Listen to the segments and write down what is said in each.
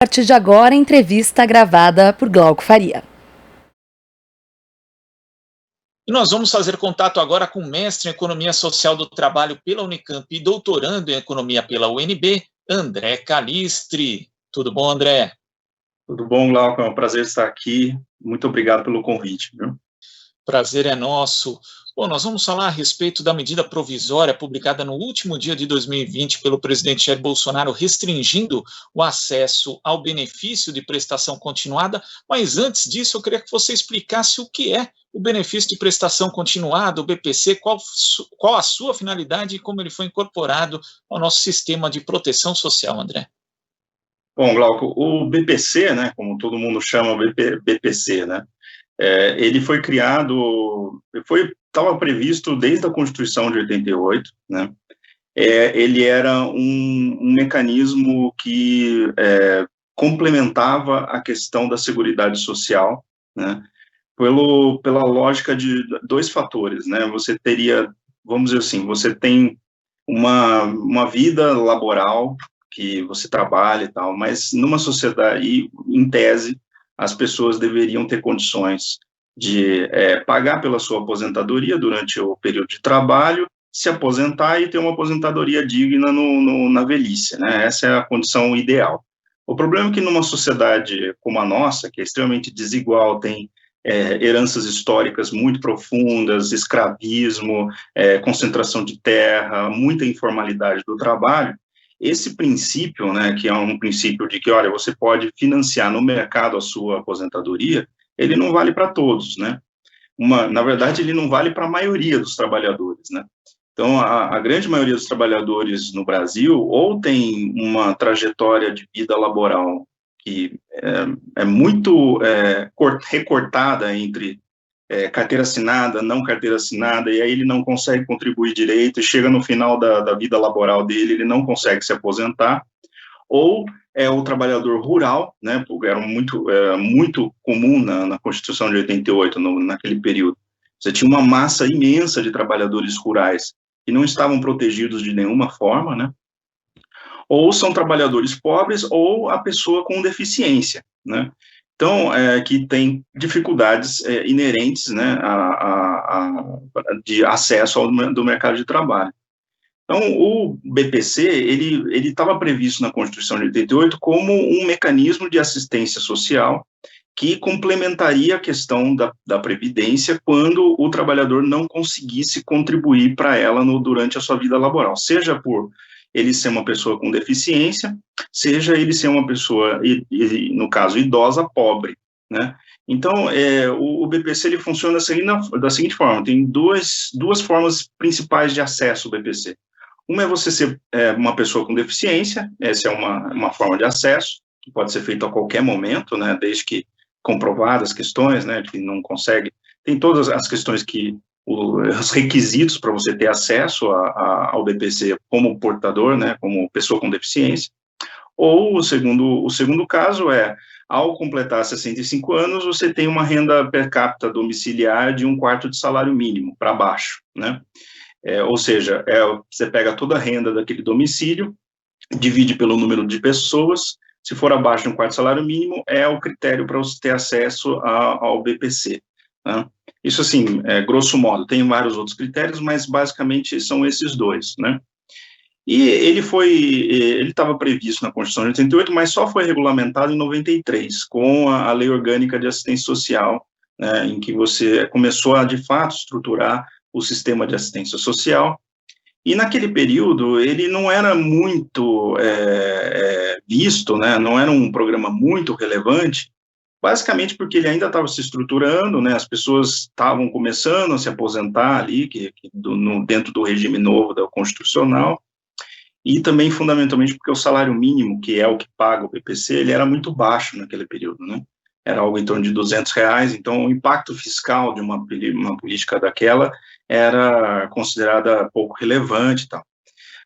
A partir de agora, entrevista gravada por Glauco Faria. E nós vamos fazer contato agora com o mestre em Economia Social do Trabalho pela Unicamp e doutorando em Economia pela UNB, André Calistri. Tudo bom, André? Tudo bom, Glauco? É um prazer estar aqui. Muito obrigado pelo convite. Viu? Prazer é nosso. Bom, nós vamos falar a respeito da medida provisória publicada no último dia de 2020 pelo presidente Jair Bolsonaro, restringindo o acesso ao benefício de prestação continuada. Mas antes disso, eu queria que você explicasse o que é o benefício de prestação continuada, o BPC, qual a sua finalidade e como ele foi incorporado ao nosso sistema de proteção social, André. Bom, Glauco, o BPC, né, como todo mundo chama BPC, né, ele foi criado, estava previsto desde a Constituição de 88, né, ele era um mecanismo que complementava a questão da Seguridade Social, né, pela lógica de dois fatores, né, você teria, vamos dizer assim, você tem uma vida laboral, que você trabalha e tal, mas numa sociedade, em tese, as pessoas deveriam ter condições de pagar pela sua aposentadoria durante o período de trabalho, se aposentar e ter uma aposentadoria digna na velhice, né? Essa é a condição ideal. O problema é que numa sociedade como a nossa, que é extremamente desigual, tem heranças históricas muito profundas, escravismo, concentração de terra, muita informalidade do trabalho, esse princípio, né, que é um princípio de que, olha, você pode financiar no mercado a sua aposentadoria, ele não vale para todos, né? Na verdade, ele não vale para a maioria dos trabalhadores, né? Então, a grande maioria dos trabalhadores no Brasil ou tem uma trajetória de vida laboral que é muito recortada entre carteira assinada, não carteira assinada, e aí ele não consegue contribuir direito, e chega no final da vida laboral dele, ele não consegue se aposentar, ou é o trabalhador rural, né, porque era muito comum na Constituição de 88, naquele período. Você tinha uma massa imensa de trabalhadores rurais que não estavam protegidos de nenhuma forma, né, ou são trabalhadores pobres, ou a pessoa com deficiência, né. Então, que tem dificuldades inerentes, né, de acesso do mercado de trabalho. Então, o BPC, ele estava previsto na Constituição de 88 como um mecanismo de assistência social que complementaria a questão da previdência quando o trabalhador não conseguisse contribuir para ela durante a sua vida laboral, seja por ele ser uma pessoa com deficiência, seja ele ser uma pessoa, no caso, idosa, pobre, né? Então, o BPC, ele funciona da seguinte forma, tem duas formas principais de acesso ao BPC. Uma é você ser uma pessoa com deficiência, essa é uma forma de acesso, que pode ser feita a qualquer momento, né, desde que comprovadas as questões, né, que não consegue, tem todas as questões os requisitos para você ter acesso ao BPC como portador, né, como pessoa com deficiência, ou o segundo caso ao completar 65 anos, você tem uma renda per capita domiciliar de 1/4 de salário mínimo, para baixo, né, ou seja, você pega toda a renda daquele domicílio, divide pelo número de pessoas, se for abaixo de 1/4 salário mínimo, é o critério para você ter acesso ao BPC, né? Isso, assim, grosso modo, tem vários outros critérios, mas basicamente são esses dois, né? E ele estava previsto na Constituição de 88, mas só foi regulamentado em 93, com a Lei Orgânica de Assistência Social, né, em que você começou a, de fato, estruturar o sistema de assistência social. E naquele período, ele não era muito visto, né, não era um programa muito relevante, basicamente porque ele ainda estava se estruturando, né, as pessoas estavam começando a se aposentar ali, dentro do regime novo da Constitucional, e também, fundamentalmente, porque o salário mínimo, que é o que paga o BPC, ele era muito baixo naquele período, né, era algo em torno de R$200, então o impacto fiscal de uma política daquela era considerada pouco relevante e tal.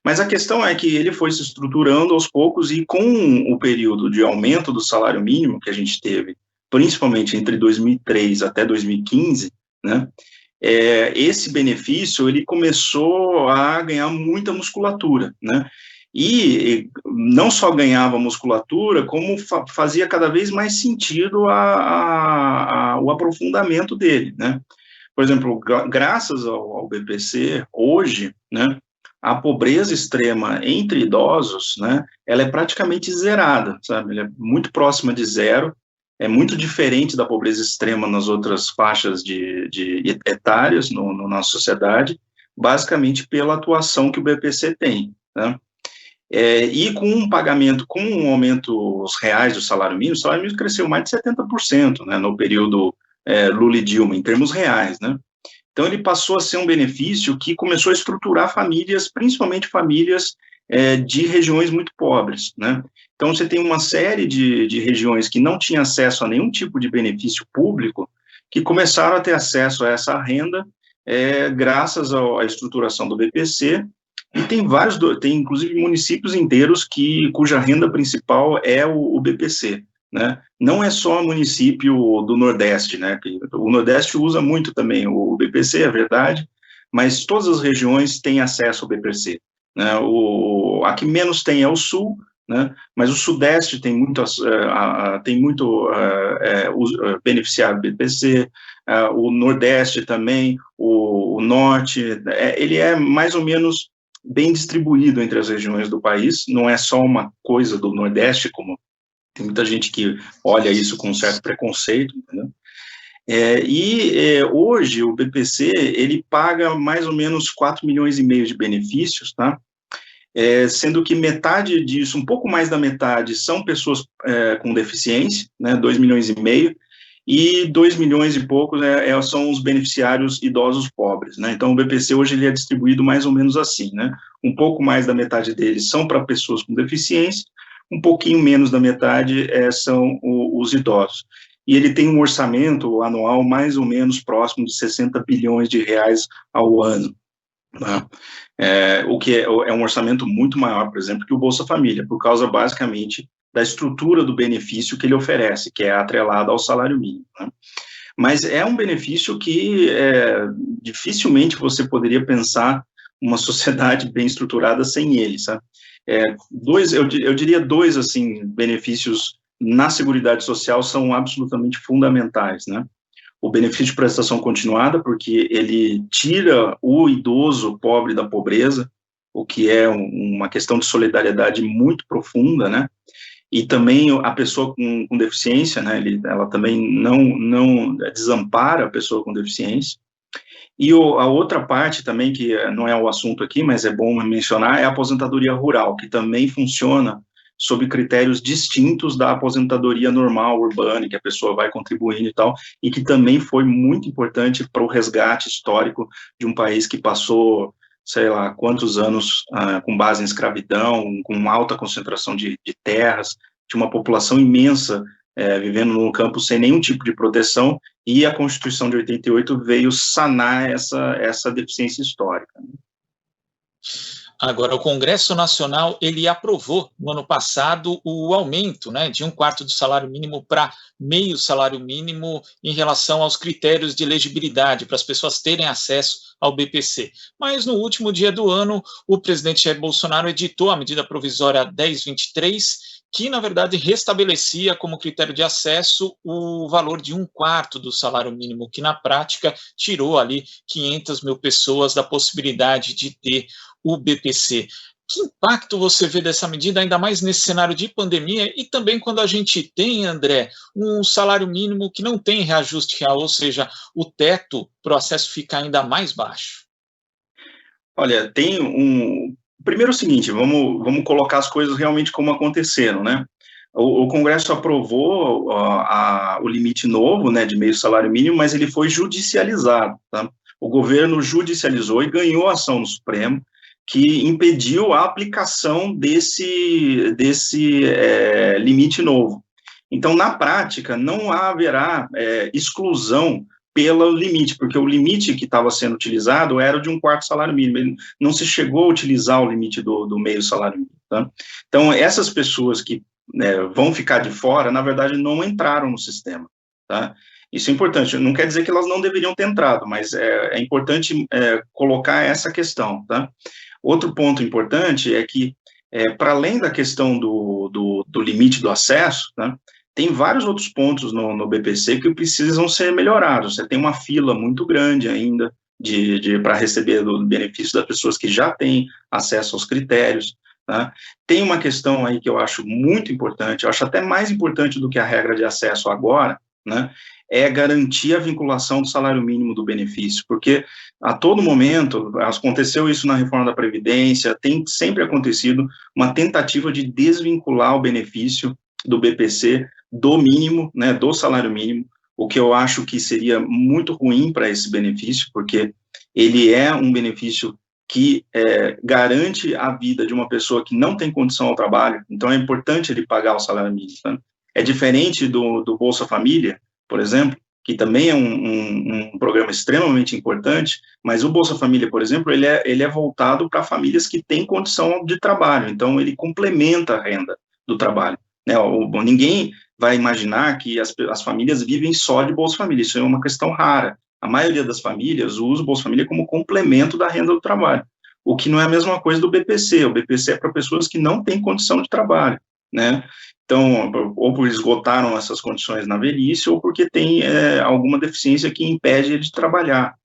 Mas a questão é que ele foi se estruturando aos poucos e com o período de aumento do salário mínimo que a gente teve, principalmente entre 2003 até 2015, né, esse benefício, ele começou a ganhar muita musculatura, né, E não só ganhava musculatura, como fazia cada vez mais sentido o aprofundamento dele, né? Por exemplo, graças ao BPC, hoje, né, a pobreza extrema entre idosos, né, ela é praticamente zerada, sabe? Ela é muito próxima de zero, é muito diferente da pobreza extrema nas outras faixas de etárias na nossa sociedade, basicamente pela atuação que o BPC tem, né? E com um pagamento, com um aumento reais do salário mínimo, o salário mínimo cresceu mais de 70%, né, no período Lula e Dilma, em termos reais, né? Então, ele passou a ser um benefício que começou a estruturar famílias, principalmente famílias de regiões muito pobres, né? Então, você tem uma série de regiões que não tinham acesso a nenhum tipo de benefício público, que começaram a ter acesso a essa renda graças à estruturação do BPC, e tem inclusive municípios inteiros cuja renda principal é o BPC, né? Não é só município do Nordeste, né? O Nordeste usa muito também o BPC, é verdade, mas todas as regiões têm acesso ao BPC, né? A que menos tem é o Sul, né? Mas o Sudeste tem muito beneficiário do BPC, o Nordeste também, o Norte, ele é mais ou menos bem distribuído entre as regiões do país, não é só uma coisa do Nordeste, como tem muita gente que olha isso com um certo preconceito, entendeu? Hoje o BPC, ele paga mais ou menos 4,5 milhões de benefícios, tá? Sendo que metade disso, um pouco mais da metade, são pessoas com deficiência, né, 2,5 milhões, e 2 milhões e poucos são os beneficiários idosos pobres, né? Então, o BPC hoje ele é distribuído mais ou menos assim, né? Um pouco mais da metade deles são para pessoas com deficiência, um pouquinho menos da metade são os idosos. E ele tem um orçamento anual mais ou menos próximo de 60 bilhões de reais ao ano, né? O que é um orçamento muito maior, por exemplo, que o Bolsa Família, por causa basicamente da estrutura do benefício que ele oferece, que é atrelado ao salário mínimo, né? Mas é um benefício que dificilmente você poderia pensar uma sociedade bem estruturada sem ele, sabe? Eu diria dois, assim, benefícios na Seguridade Social são absolutamente fundamentais, né? O benefício de prestação continuada, porque ele tira o idoso pobre da pobreza, o que é uma questão de solidariedade muito profunda, né? E também a pessoa com deficiência, né, ela também não desampara a pessoa com deficiência. E a outra parte também, que não é o assunto aqui, mas é bom mencionar, é a aposentadoria rural, que também funciona sob critérios distintos da aposentadoria normal, urbana, que a pessoa vai contribuindo e tal, e que também foi muito importante para o resgate histórico de um país que passou, sei lá, quantos anos com base em escravidão, com alta concentração de terras, de uma população imensa vivendo no campo sem nenhum tipo de proteção, e a Constituição de 88 veio sanar essa deficiência histórica. Agora, o Congresso Nacional, ele aprovou no ano passado o aumento, né, de 1/4 do salário mínimo para meio salário mínimo em relação aos critérios de elegibilidade para as pessoas terem acesso ao BPC. Mas no último dia do ano, o presidente Jair Bolsonaro editou a medida provisória 1023, que, na verdade, restabelecia como critério de acesso o valor de 1/4 do salário mínimo, que, na prática, tirou ali 500 mil pessoas da possibilidade de ter o BPC. Que impacto você vê dessa medida, ainda mais nesse cenário de pandemia, e também quando a gente tem, André, um salário mínimo que não tem reajuste real, ou seja, o teto para o acesso fica ainda mais baixo? Olha, primeiro é o seguinte, vamos colocar as coisas realmente como aconteceram, né? O Congresso aprovou o limite novo, né, de meio salário mínimo, mas ele foi judicializado, tá? O governo judicializou e ganhou ação no Supremo, que impediu a aplicação desse limite novo. Então, na prática, não haverá exclusão pelo limite, porque o limite que estava sendo utilizado era o de 1/4 salário mínimo, ele não se chegou a utilizar o limite do meio salário mínimo, tá? Então, essas pessoas que vão ficar de fora, na verdade, não entraram no sistema, tá? Isso é importante, não quer dizer que elas não deveriam ter entrado, mas é importante colocar essa questão, tá? Outro ponto importante é que para além da questão do limite do acesso, né, tem vários outros pontos no BPC que precisam ser melhorados. Você tem uma fila muito grande ainda para receber o benefício das pessoas que já têm acesso aos critérios. Tá? Tem uma questão aí que eu acho muito importante, eu acho até mais importante do que a regra de acesso agora, né, é garantir a vinculação do salário mínimo do benefício, porque a todo momento, aconteceu isso na reforma da Previdência, tem sempre acontecido uma tentativa de desvincular o benefício do BPC do mínimo, né, do salário mínimo, o que eu acho que seria muito ruim para esse benefício, porque ele é um benefício que garante a vida de uma pessoa que não tem condição ao trabalho, então é importante ele pagar o salário mínimo. Né? É diferente do Bolsa Família, por exemplo, que também é um programa extremamente importante, mas o Bolsa Família, por exemplo, ele é voltado para famílias que têm condição de trabalho, então ele complementa a renda do trabalho. Né? Ninguém vai imaginar que as famílias vivem só de Bolsa Família, isso é uma questão rara. A maioria das famílias usa o Bolsa Família como complemento da renda do trabalho, o que não é a mesma coisa do BPC. O BPC é para pessoas que não têm condição de trabalho, né? Então, ou por esgotaram essas condições na velhice, ou porque tem alguma deficiência que impede ele de trabalhar.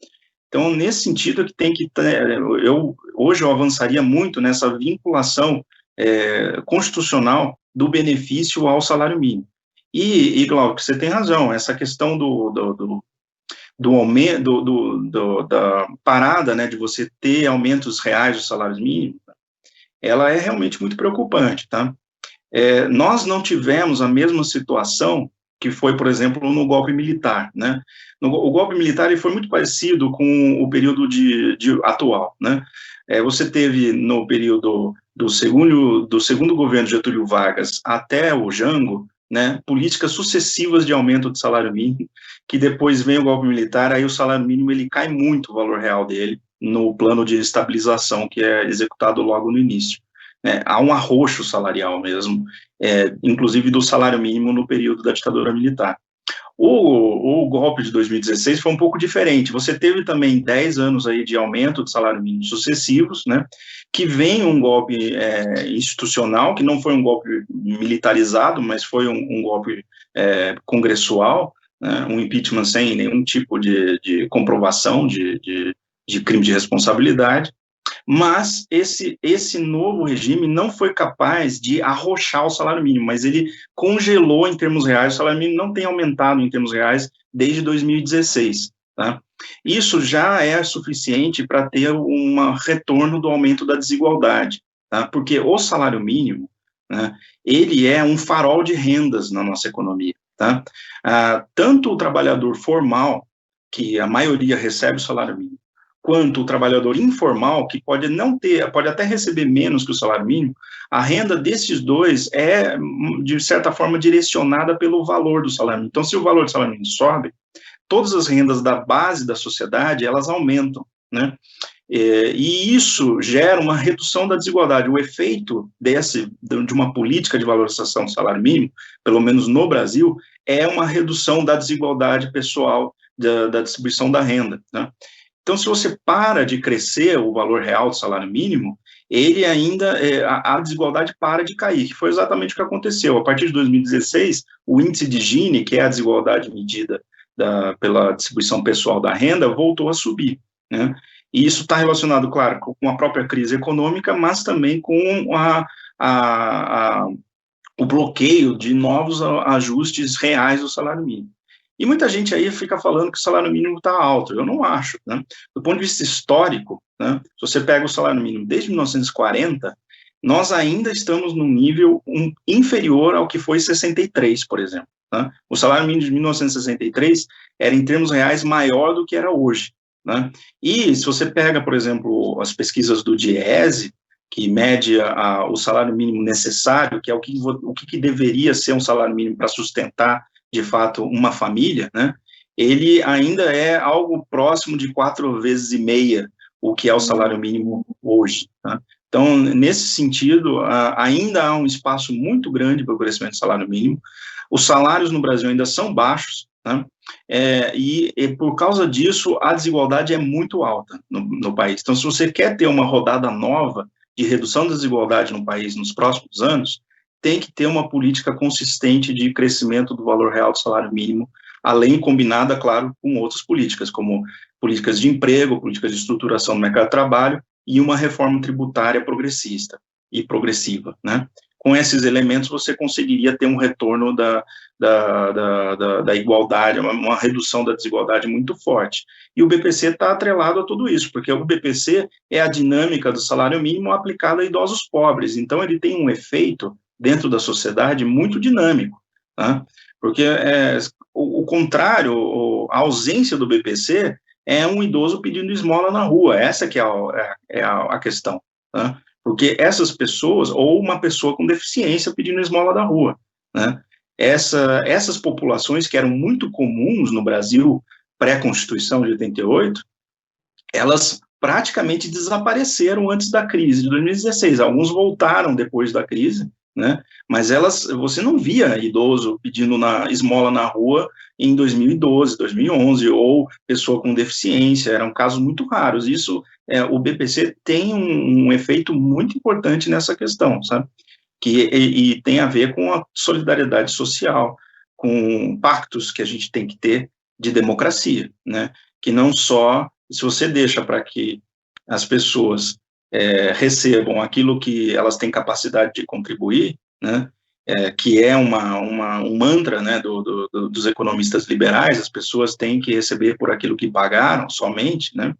Então, nesse sentido, que tem que hoje eu avançaria muito nessa vinculação constitucional do benefício ao salário mínimo. E Glauco, você tem razão, essa questão do aumento, da parada, né, de você ter aumentos reais dos salários mínimos, ela é realmente muito preocupante, tá? Nós não tivemos a mesma situação que foi, por exemplo, no golpe militar, né? O golpe militar ele foi muito parecido com o período atual, né? Você teve no período do segundo governo de Getúlio Vargas até o Jango, né, políticas sucessivas de aumento do salário mínimo, que depois vem o golpe militar, aí o salário mínimo ele cai muito o valor real dele no plano de estabilização que é executado logo no início. Há um arroxo salarial mesmo, inclusive do salário mínimo no período da ditadura militar. O golpe de 2016 foi um pouco diferente, você teve também 10 anos aí de aumento de salário mínimo sucessivos, né, que vem um golpe institucional, que não foi um golpe militarizado, mas foi um golpe congressual, né, um impeachment sem nenhum tipo de comprovação de crime de responsabilidade, mas esse novo regime não foi capaz de arrochar o salário mínimo, mas ele congelou em termos reais, o salário mínimo não tem aumentado em termos reais desde 2016, tá? Isso já é suficiente para ter um retorno do aumento da desigualdade, tá? Porque o salário mínimo, né, ele é um farol de rendas na nossa economia, tá? Tanto o trabalhador formal, que a maioria recebe o salário mínimo, quanto o trabalhador informal, que pode até receber menos que o salário mínimo, a renda desses dois é, de certa forma, direcionada pelo valor do salário mínimo. Então, se o valor do salário mínimo sobe, todas as rendas da base da sociedade, elas aumentam, né? E isso gera uma redução da desigualdade. O efeito de uma política de valorização do salário mínimo, pelo menos no Brasil, é uma redução da desigualdade pessoal, da distribuição da renda, né? Então, se você para de crescer o valor real do salário mínimo, ele ainda, a desigualdade para de cair, que foi exatamente o que aconteceu. A partir de 2016, o índice de Gini, que é a desigualdade medida pela distribuição pessoal da renda, voltou a subir, né? E isso está relacionado, claro, com a própria crise econômica, mas também com o bloqueio de novos ajustes reais do salário mínimo. E muita gente aí fica falando que o salário mínimo está alto. Eu não acho, né? Do ponto de vista histórico, né, se você pega o salário mínimo desde 1940, nós ainda estamos num nível inferior ao que foi em 63, por exemplo. Né? O salário mínimo de 1963 era, em termos reais, maior do que era hoje. Né? E se você pega, por exemplo, as pesquisas do DIEESE, que mede o salário mínimo necessário, que é o que deveria ser um salário mínimo para sustentar de fato, uma família, né, ele ainda é algo próximo de 4,5 vezes o que é o salário mínimo hoje. Tá? Então, nesse sentido, ainda há um espaço muito grande para o crescimento do salário mínimo. Os salários no Brasil ainda são baixos, né, e por causa disso, a desigualdade é muito alta no país. Então, se você quer ter uma rodada nova de redução da desigualdade no país nos próximos anos, tem que ter uma política consistente de crescimento do valor real do salário mínimo, além combinada, claro, com outras políticas, como políticas de emprego, políticas de estruturação do mercado de trabalho e uma reforma tributária progressista e progressiva, né? Com esses elementos, você conseguiria ter um retorno da igualdade, uma redução da desigualdade muito forte. E o BPC está atrelado a tudo isso, porque o BPC é a dinâmica do salário mínimo aplicada a idosos pobres, então ele tem um efeito dentro da sociedade muito dinâmico, tá? Porque o contrário, a ausência do BPC é um idoso pedindo esmola na rua, essa que é a questão, tá? Porque essas pessoas, ou uma pessoa com deficiência pedindo esmola da rua, né? Essas populações que eram muito comuns no Brasil pré-Constituição de 88, elas praticamente desapareceram antes da crise de 2016, alguns voltaram depois da crise, né? Mas você não via idoso pedindo esmola na rua em 2012, 2011, ou pessoa com deficiência, eram casos muito raros. Isso, o BPC tem um efeito muito importante nessa questão, sabe? E tem a ver com a solidariedade social, com pactos que a gente tem que ter de democracia, né? Que não só, se você deixa para que as pessoas recebam aquilo que elas têm capacidade de contribuir, né, que é um mantra, né, dos economistas liberais, as pessoas têm que receber por aquilo que pagaram somente, né.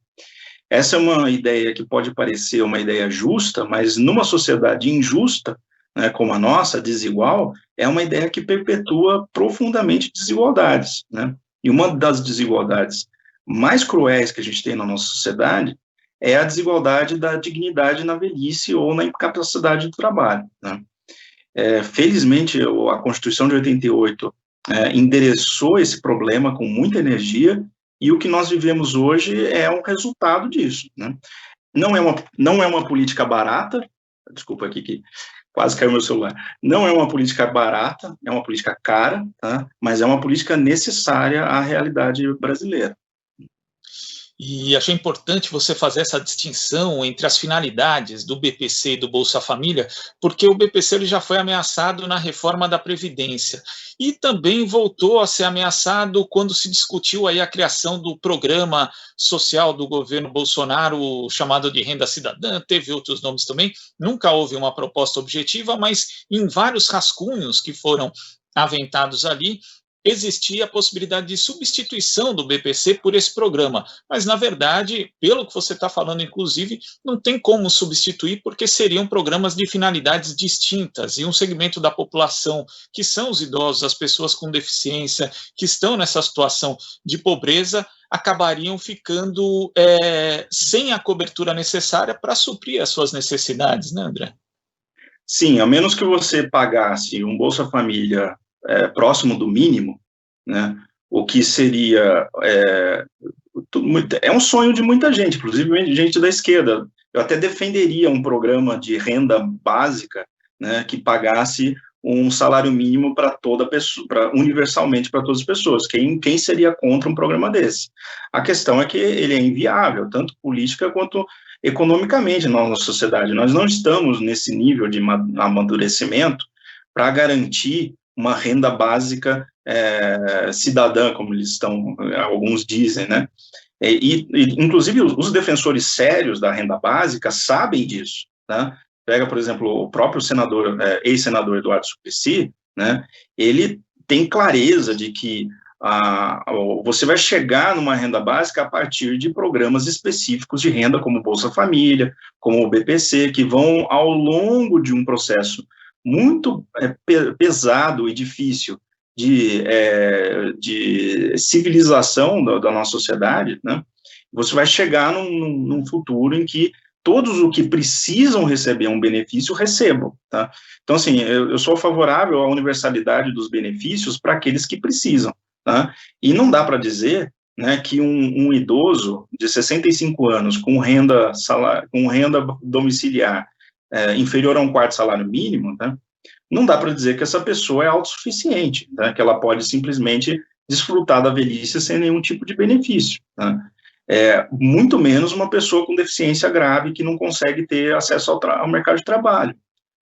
Essa é uma ideia que pode parecer uma ideia justa, mas numa sociedade injusta, né, como a nossa, desigual, é uma ideia que perpetua profundamente desigualdades, né. E uma das desigualdades mais cruéis que a gente tem na nossa sociedade é a desigualdade da dignidade na velhice ou na incapacidade de trabalho, né? Felizmente, a Constituição de 88 endereçou esse problema com muita energia, e o que nós vivemos hoje é um resultado disso, né? Não é uma política barata, desculpa aqui que quase caiu meu celular, não é uma política barata, é uma política cara, tá? Mas é uma política necessária à realidade brasileira. E achei importante você fazer essa distinção entre as finalidades do BPC e do Bolsa Família, porque o BPC ele já foi ameaçado na reforma da Previdência e também voltou a ser ameaçado quando se discutiu aí a criação do programa social do governo Bolsonaro, chamado de Renda Cidadã, teve outros nomes também, nunca houve uma proposta objetiva, mas em vários rascunhos que foram aventados ali, existia a possibilidade de substituição do BPC por esse programa, mas, na verdade, pelo que você está falando, inclusive, não tem como substituir, porque seriam programas de finalidades distintas, e um segmento da população, que são os idosos, as pessoas com deficiência, que estão nessa situação de pobreza, acabariam ficando sem a cobertura necessária para suprir as suas necessidades, né, André? Sim, a menos que você pagasse um Bolsa Família próximo do mínimo, né, o que seria um sonho de muita gente, inclusive gente da esquerda. Eu até defenderia um programa de renda básica, né, que pagasse um salário mínimo para toda pessoa, universalmente para todas as pessoas. Quem seria contra um programa desse? A questão é que ele é inviável, tanto política quanto economicamente na nossa sociedade. Nós não estamos nesse nível de amadurecimento para garantir uma renda básica cidadã, como alguns dizem, né? Inclusive, os defensores sérios da renda básica sabem disso, tá? Pega, por exemplo, o próprio ex-senador Eduardo Suplicy, né? Ele tem clareza de que você vai chegar numa renda básica a partir de programas específicos de renda, como Bolsa Família, como o BPC, que vão, ao longo de um processo muito pesado e difícil de civilização da nossa sociedade, né? Você vai chegar num futuro em que todos os que precisam receber um benefício recebam, tá? Então, assim, eu sou favorável à universalidade dos benefícios para aqueles que precisam, tá? E não dá para dizer, né, que um idoso de 65 anos com renda domiciliar inferior a um quarto salário mínimo, né, não dá para dizer que essa pessoa é autossuficiente, né, que ela pode simplesmente desfrutar da velhice sem nenhum tipo de benefício, né? muito menos uma pessoa com deficiência grave que não consegue ter acesso ao mercado de trabalho.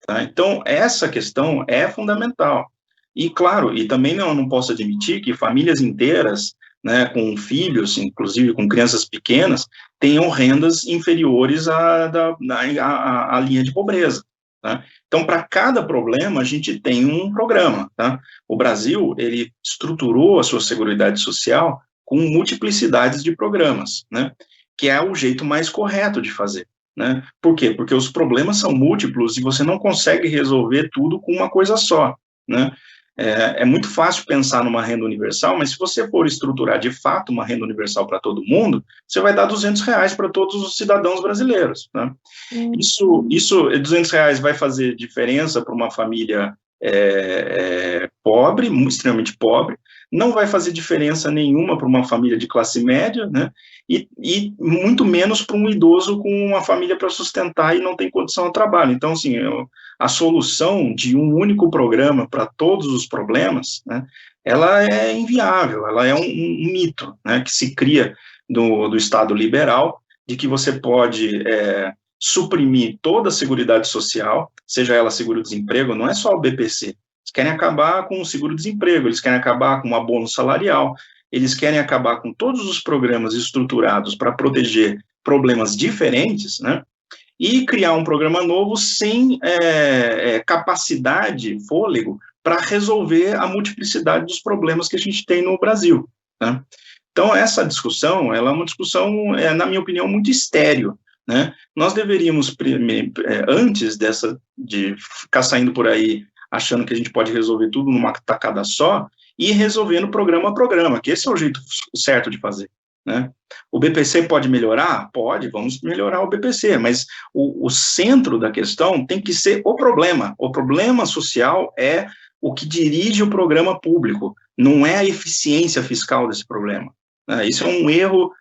Tá? Então, essa questão é fundamental. E, claro, e também não posso admitir que famílias inteiras, né, com filhos, inclusive com crianças pequenas, tenham rendas inferiores à linha de pobreza. Tá? Então, para cada problema, a gente tem um programa. Tá? O Brasil, ele estruturou a sua Seguridade Social com multiplicidades de programas, né, que é o jeito mais correto de fazer. Né? Por quê? Porque os problemas são múltiplos e você não consegue resolver tudo com uma coisa só. Né? É muito fácil pensar numa renda universal, mas se você for estruturar de fato uma renda universal para todo mundo, você vai dar R$200 para todos os cidadãos brasileiros. Né? Isso, R$200 vai fazer diferença para uma família pobre, extremamente pobre, não vai fazer diferença nenhuma para uma família de classe média, né? E muito menos para um idoso com uma família para sustentar e não tem condição de trabalho. Então, assim, a solução de um único programa para todos os problemas, né, ela é inviável, ela é um mito, né, que se cria do Estado liberal, de que você pode suprimir toda a Seguridade Social, seja ela seguro-desemprego, não é só o BPC, eles querem acabar com o seguro-desemprego, eles querem acabar com o abono salarial, eles querem acabar com todos os programas estruturados para proteger problemas diferentes, né, e criar um programa novo sem capacidade, fôlego, para resolver a multiplicidade dos problemas que a gente tem no Brasil. Né? Então, essa discussão, ela é uma discussão, na minha opinião, muito estéril. Né? Nós deveríamos, antes de ficar saindo por aí achando que a gente pode resolver tudo numa tacada só, ir resolvendo programa a programa, que esse é o jeito certo de fazer. Né? O BPC pode melhorar? Pode, vamos melhorar o BPC, mas o centro da questão tem que ser o problema social é o que dirige o programa público, não é a eficiência fiscal desse problema. Né? Isso é um erro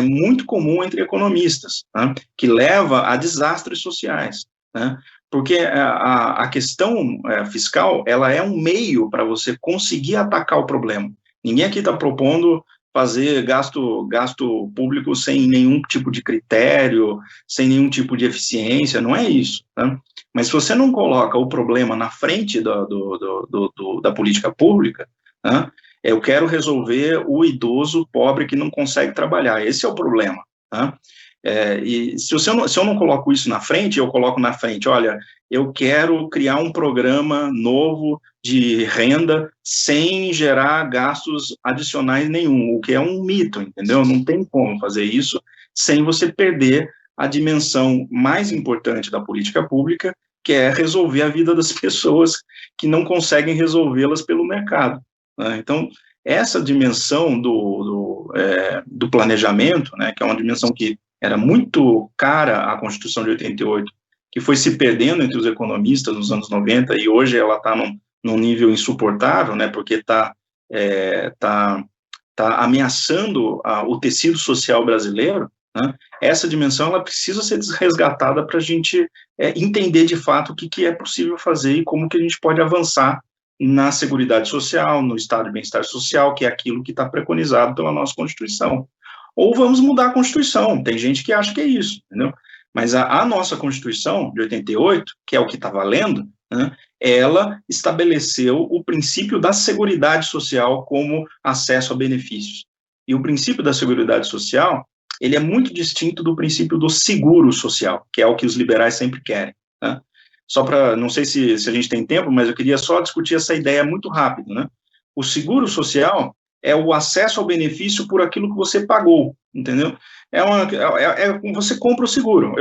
muito comum entre economistas, né? Que leva a desastres sociais, né? Porque a questão fiscal, ela é um meio para você conseguir atacar o problema. Ninguém aqui está propondo fazer gasto público sem nenhum tipo de critério, sem nenhum tipo de eficiência, não é isso. Né? Mas se você não coloca o problema na frente da política pública, né, eu quero resolver o idoso pobre que não consegue trabalhar, esse é o problema. Né? E se eu não coloco isso na frente, eu coloco na frente, olha, eu quero criar um programa novo de renda sem gerar gastos adicionais nenhum, o que é um mito, entendeu? Não tem como fazer isso sem você perder a dimensão mais importante da política pública, que é resolver a vida das pessoas que não conseguem resolvê-las pelo mercado. Né? Então, essa dimensão do planejamento, né, que é uma dimensão que era muito cara à Constituição de 88, que foi se perdendo entre os economistas nos anos 90, e hoje ela está num nível insuportável, né, porque está ameaçando o tecido social brasileiro, né, essa dimensão ela precisa ser resgatada para a gente entender de fato o que é possível fazer e como que a gente pode avançar na Seguridade Social, no Estado de Bem-Estar Social, que é aquilo que está preconizado pela nossa Constituição. Ou vamos mudar a Constituição, tem gente que acha que é isso, entendeu? Mas a nossa Constituição, de 88, que é o que está valendo, né, ela estabeleceu o princípio da Seguridade Social como acesso a benefícios. E o princípio da Seguridade Social, ele é muito distinto do princípio do seguro social, que é o que os liberais sempre querem. Né? Só para, não sei se a gente tem tempo, mas eu queria só discutir essa ideia muito rápido. Né? O seguro social é o acesso ao benefício por aquilo que você pagou, entendeu? Você compra o seguro.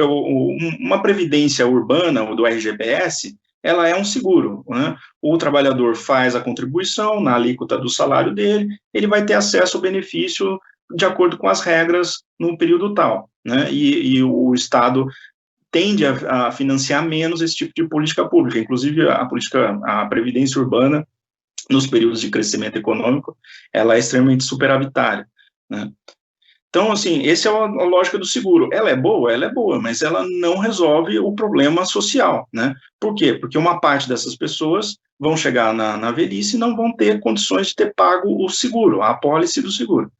Uma previdência urbana, do RGPS, ela é um seguro, né? O trabalhador faz a contribuição na alíquota do salário dele, ele vai ter acesso ao benefício de acordo com as regras no período tal, né? E o Estado tende a financiar menos esse tipo de política pública, inclusive a previdência urbana, nos períodos de crescimento econômico, ela é extremamente superavitária, né? Então, assim, essa é a lógica do seguro. Ela é boa, mas ela não resolve o problema social, né? Por quê? Porque uma parte dessas pessoas vão chegar na velhice e não vão ter condições de ter pago o seguro, a apólice do seguro.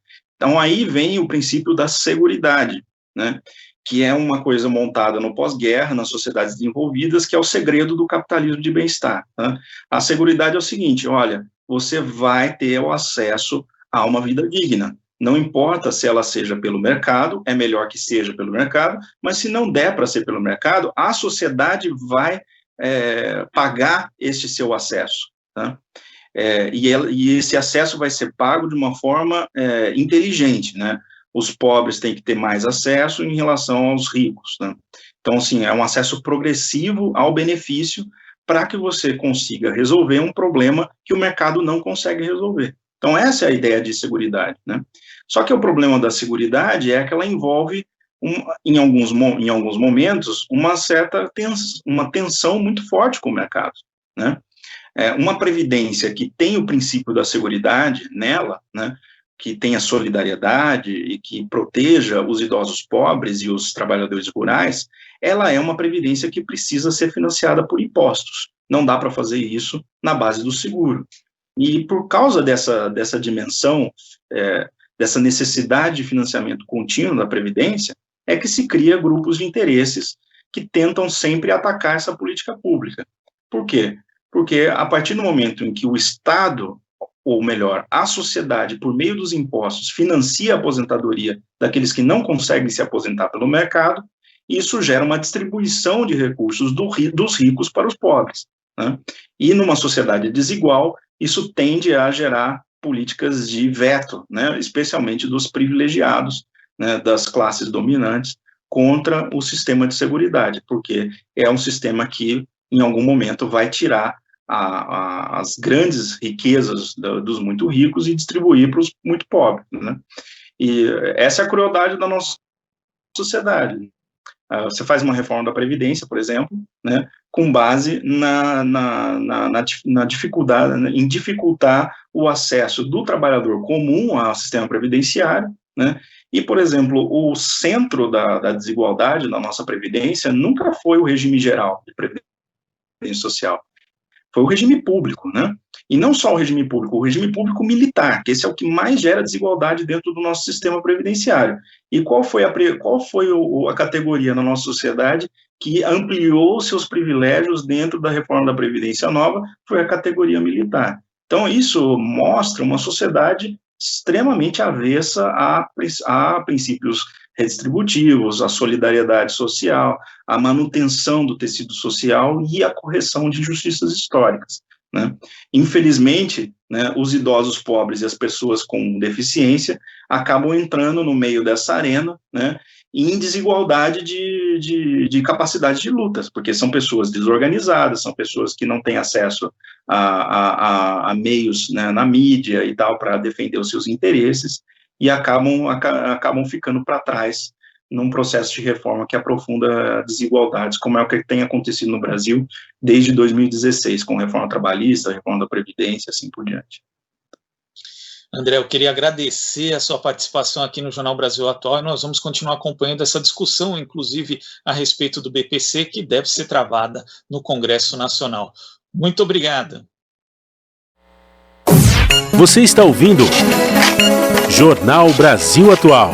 Então, aí vem o princípio da seguridade, né, que é uma coisa montada no pós-guerra, nas sociedades desenvolvidas, que é o segredo do capitalismo de bem-estar. Tá? A seguridade é o seguinte, olha, você vai ter o acesso a uma vida digna, não importa se ela seja pelo mercado, é melhor que seja pelo mercado, mas se não der para ser pelo mercado, a sociedade vai pagar este seu acesso, tá? E esse acesso vai ser pago de uma forma inteligente, né? Os pobres têm que ter mais acesso em relação aos ricos, né? Então, assim, é um acesso progressivo ao benefício para que você consiga resolver um problema que o mercado não consegue resolver. Então, essa é a ideia de seguridade, né? Só que o problema da seguridade é que ela envolve, em alguns momentos, uma certa tensão muito forte com o mercado, né? Uma previdência que tem o princípio da seguridade nela, né, que tenha solidariedade e que proteja os idosos pobres e os trabalhadores rurais, ela é uma previdência que precisa ser financiada por impostos. Não dá para fazer isso na base do seguro. E por causa dessa dimensão, dessa necessidade de financiamento contínuo da previdência, é que se cria grupos de interesses que tentam sempre atacar essa política pública. Por quê? Porque a partir do momento em que o Estado, ou melhor, a sociedade, por meio dos impostos, financia a aposentadoria daqueles que não conseguem se aposentar pelo mercado, isso gera uma distribuição de recursos dos ricos para os pobres, né? E numa sociedade desigual, isso tende a gerar políticas de veto, né, especialmente dos privilegiados, né, das classes dominantes, contra o sistema de seguridade, porque é um sistema que, em algum momento, vai tirar as grandes riquezas dos muito ricos e distribuir para os muito pobres, né? E essa é a crueldade da nossa sociedade. Você faz uma reforma da Previdência, por exemplo, né, com base na dificuldade, em dificultar o acesso do trabalhador comum ao sistema previdenciário, né, e, por exemplo, o centro da desigualdade na nossa Previdência nunca foi o regime geral de Previdência Social, foi o regime público, né? E não só o regime público militar, que esse é o que mais gera desigualdade dentro do nosso sistema previdenciário. E qual foi a categoria na nossa sociedade que ampliou seus privilégios dentro da reforma da Previdência Nova? Foi a categoria militar. Então, isso mostra uma sociedade extremamente avessa a princípios redistributivos, a solidariedade social, a manutenção do tecido social e a correção de injustiças históricas, né? Infelizmente, né, os idosos pobres e as pessoas com deficiência acabam entrando no meio dessa arena, né, em desigualdade de capacidade de lutas, porque são pessoas desorganizadas, são pessoas que não têm acesso a meios, né, na mídia e tal, para defender os seus interesses, e acabam ficando para trás num processo de reforma que aprofunda desigualdades, como é o que tem acontecido no Brasil desde 2016, com a reforma trabalhista, a reforma da Previdência, assim por diante. André, eu queria agradecer a sua participação aqui no Jornal Brasil Atual, e nós vamos continuar acompanhando essa discussão, inclusive a respeito do BPC, que deve ser travada no Congresso Nacional. Muito obrigado. Você está ouvindo Jornal Brasil Atual.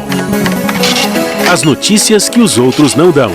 As notícias que os outros não dão.